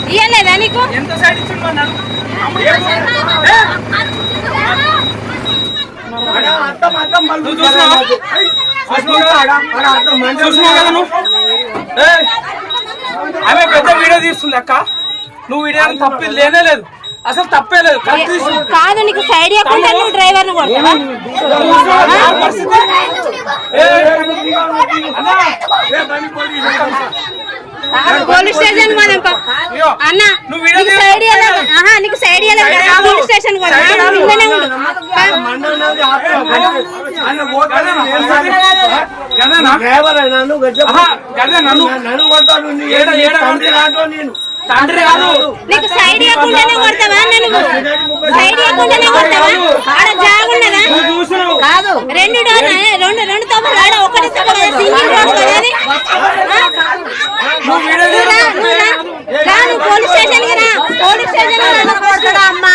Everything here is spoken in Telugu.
ఇయ్యలేదా నీకు? ఎంత సైడ్ ఇచ్చిండు? ఆమె పెద్ద వీడియో తీస్తుంది అక్క. నువ్వు వీడియో తప్పి లేనే లేదు, అసలు తప్పే లేదు. కాదు నీకు సైడ్ ఇవ్వకుండా నువ్వు డ్రైవర్ ను కొడతావా? పోలీస్ స్టేషన్ అన్న నీకు సైడ్ నీకు సైడ్ పోలీస్ స్టేషన్ తండ్రి కాదు నీకు సైడ్ ఇవ్వకుండానే కొడతావా? నువ్వు సైడ్ ఇవ్వకుండానే కొడతావా? ఆడ జాగున్నదా? కాదు రెండు తప్పులు ఆడ ఒకటి తప్పు సింగిల్ రోడ్ కదా అది. పోలీస్ స్టేషన్ కి రా, పోలీస్ స్టేషన్ అమ్మ